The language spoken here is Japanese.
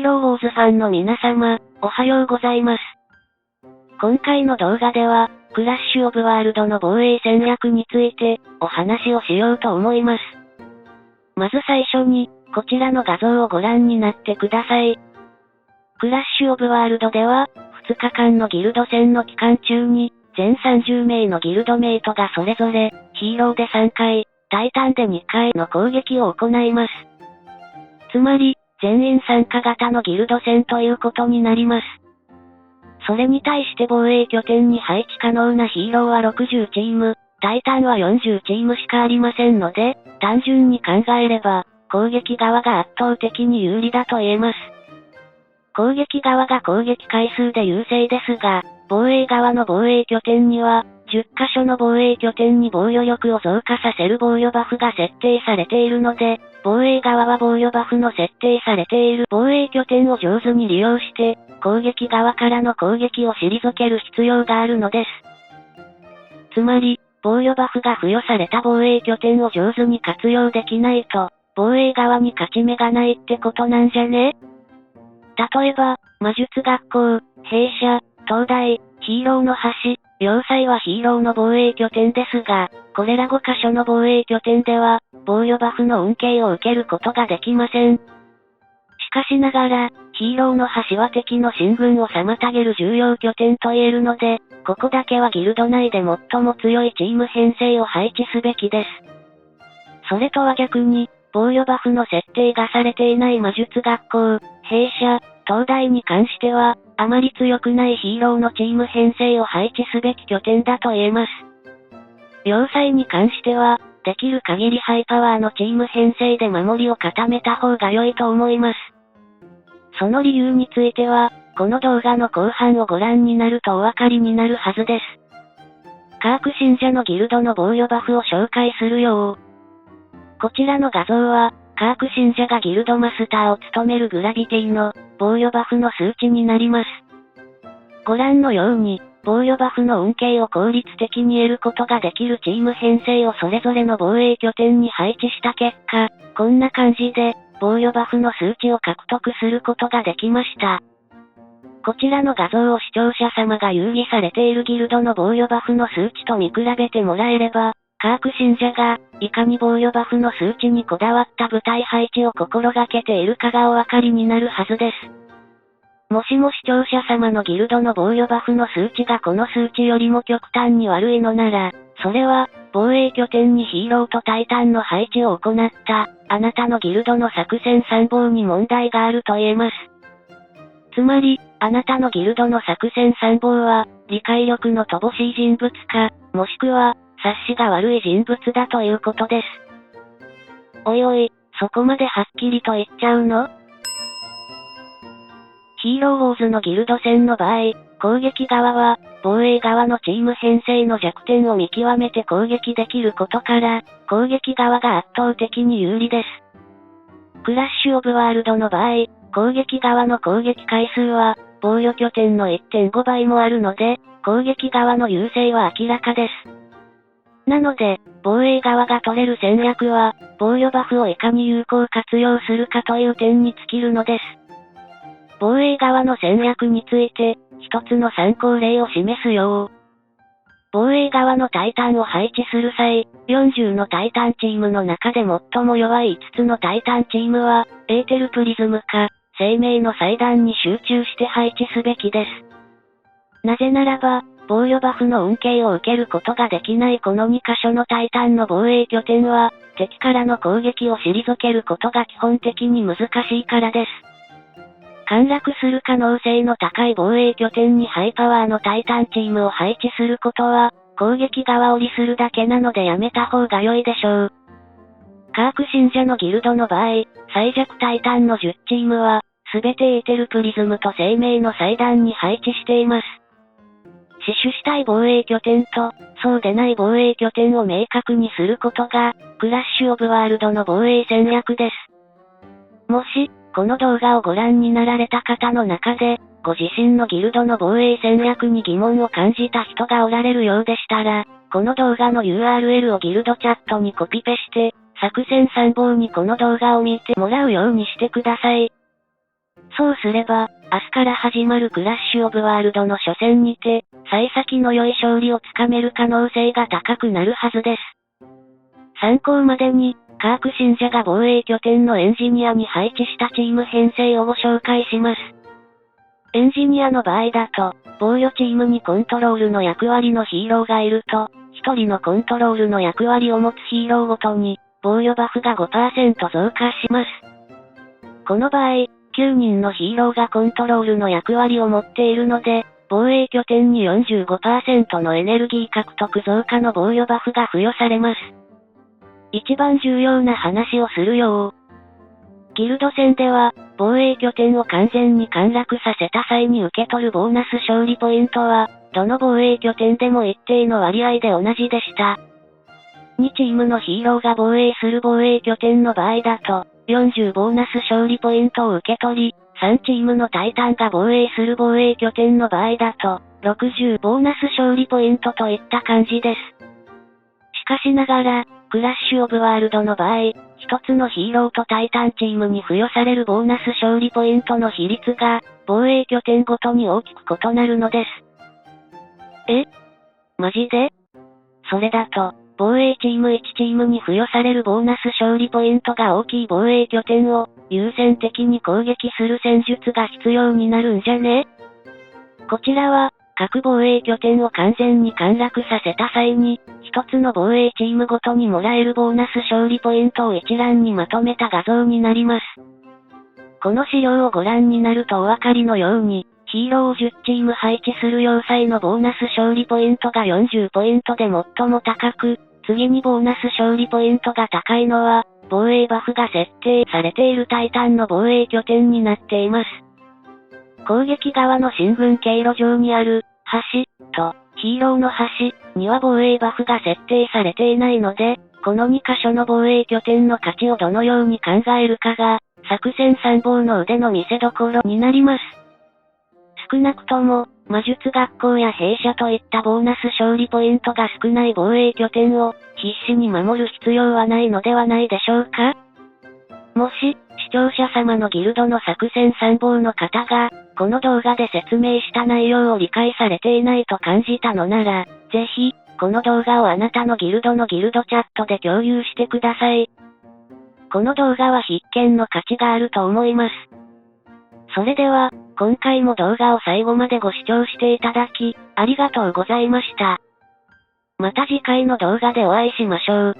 ーローウォーズファンの皆様、おはようございます。今回の動画では、クラッシュオブワールドの防衛戦略について、お話をしようと思います。まず最初に、こちらの画像をご覧になってください。クラッシュオブワールドでは、2日間のギルド戦の期間中に、全30名のギルドメイトがそれぞれ、ヒーローで3回、タイタンで2回の攻撃を行います。つまり、全員参加型のギルド戦ということになります。それに対して防衛拠点に配置可能なヒーローは60チーム、タイタンは40チームしかありませんので、単純に考えれば、攻撃側が圧倒的に有利だと言えます。攻撃側が攻撃回数で優勢ですが、防衛側の防衛拠点には、10カ所の防衛拠点に防御力を増加させる防御バフが設定されているので、防衛側は防御バフの設定されている防衛拠点を上手に利用して、攻撃側からの攻撃を退ける必要があるのです。つまり、防御バフが付与された防衛拠点を上手に活用できないと、防衛側に勝ち目がないってことなんじゃね？例えば、魔術学校、兵舎、東大、ヒーローの橋、要塞はヒーローの防衛拠点ですが、これら5カ所の防衛拠点では、防御バフの恩恵を受けることができません。しかしながら、ヒーローの橋は敵の進軍を妨げる重要拠点と言えるので、ここだけはギルド内で最も強いチーム編成を配置すべきです。それとは逆に、防御バフの設定がされていない魔術学校、兵舎、東大に関しては、あまり強くないヒーローのチーム編成を配置すべき拠点だと言えます。要塞に関しては、できる限りハイパワーのチーム編成で守りを固めた方が良いと思います。その理由については、この動画の後半をご覧になるとお分かりになるはずです。カーク信者のギルドの防御バフを紹介するよ。こちらの画像は、カーク信者がギルドマスターを務めるグラビティの防御バフの数値になります。ご覧のように、防御バフの恩恵を効率的に得ることができるチーム編成をそれぞれの防衛拠点に配置した結果、こんな感じで、防御バフの数値を獲得することができました。こちらの画像を視聴者様が遊戯されているギルドの防御バフの数値と見比べてもらえれば、カーク信者が、いかに防御バフの数値にこだわった部隊配置を心がけているかがお分かりになるはずです。もしも視聴者様のギルドの防御バフの数値がこの数値よりも極端に悪いのなら、それは、防衛拠点にヒーローとタイタンの配置を行った、あなたのギルドの作戦参謀に問題があると言えます。つまり、あなたのギルドの作戦参謀は、理解力の乏しい人物か、もしくは、察しが悪い人物だということです。おいおい、そこまではっきりと言っちゃうの？ヒーローウォーズのギルド戦の場合、攻撃側は、防衛側のチーム編成の弱点を見極めて攻撃できることから、攻撃側が圧倒的に有利です。クラッシュオブワールドの場合、攻撃側の攻撃回数は、防御拠点の 1.5 倍もあるので、攻撃側の優勢は明らかです。なので、防衛側が取れる戦略は、防御バフをいかに有効活用するかという点に尽きるのです。防衛側の戦略について、一つの参考例を示すよ。防衛側のタイタンを配置する際、40のタイタンチームの中で最も弱い5つのタイタンチームは、エーテルプリズムか、生命の祭壇に集中して配置すべきです。なぜならば、防御バフの恩恵を受けることができないこの2カ所のタイタンの防衛拠点は、敵からの攻撃を退けることが基本的に難しいからです。陥落する可能性の高い防衛拠点にハイパワーのタイタンチームを配置することは、攻撃側を利するだけなのでやめた方が良いでしょう。カーク信者のギルドの場合、最弱タイタンの10チームは、すべてエーテルプリズムと生命の祭壇に配置しています。死守したい防衛拠点と、そうでない防衛拠点を明確にすることが、クラッシュオブワールドの防衛戦略です。もし、この動画をご覧になられた方の中で、ご自身のギルドの防衛戦略に疑問を感じた人がおられるようでしたら、この動画の URL をギルドチャットにコピペして、作戦参謀にこの動画を見てもらうようにしてください。そうすれば、明日から始まるクラッシュオブワールドの初戦にて、幸先の良い勝利をつかめる可能性が高くなるはずです。参考までに、カーク信者が防衛拠点のエンジニアに配置したチーム編成をご紹介します。エンジニアの場合だと、防御チームにコントロールの役割のヒーローがいると、1人のコントロールの役割を持つヒーローごとに、防御バフが 5% 増加します。この場合、9人のヒーローがコントロールの役割を持っているので、防衛拠点に 45% のエネルギー獲得増加の防御バフが付与されます。一番重要な話をするよ。ギルド戦では、防衛拠点を完全に陥落させた際に受け取るボーナス勝利ポイントは、どの防衛拠点でも一定の割合で同じでした。2チームのヒーローが防衛する防衛拠点の場合だと、40ボーナス勝利ポイントを受け取り、3チームのタイタンが防衛する防衛拠点の場合だと、60ボーナス勝利ポイントといった感じです。しかしながら、クラッシュオブワールドの場合、一つのヒーローとタイタンチームに付与されるボーナス勝利ポイントの比率が、防衛拠点ごとに大きく異なるのです。マジで？それだと、防衛チーム1チームに付与されるボーナス勝利ポイントが大きい防衛拠点を、優先的に攻撃する戦術が必要になるんじゃね？こちらは、各防衛拠点を完全に陥落させた際に、一つの防衛チームごとにもらえるボーナス勝利ポイントを一覧にまとめた画像になります。この資料をご覧になるとお分かりのように、ヒーローを10チーム配置する要塞のボーナス勝利ポイントが40ポイントで最も高く、次にボーナス勝利ポイントが高いのは、防衛バフが設定されているタイタンの防衛拠点になっています。攻撃側の進軍経路上にある、橋、と、ヒーローの橋には防衛バフが設定されていないので、この2箇所の防衛拠点の価値をどのように考えるかが、作戦参謀の腕の見せ所になります。少なくとも、魔術学校や兵舎といったボーナス勝利ポイントが少ない防衛拠点を、必死に守る必要はないのではないでしょうか？もし、視聴者様のギルドの作戦参謀の方が、この動画で説明した内容を理解されていないと感じたのなら、ぜひ、この動画をあなたのギルドのギルドチャットで共有してください。この動画は必見の価値があると思います。それでは、今回も動画を最後までご視聴していただき、ありがとうございました。また次回の動画でお会いしましょう。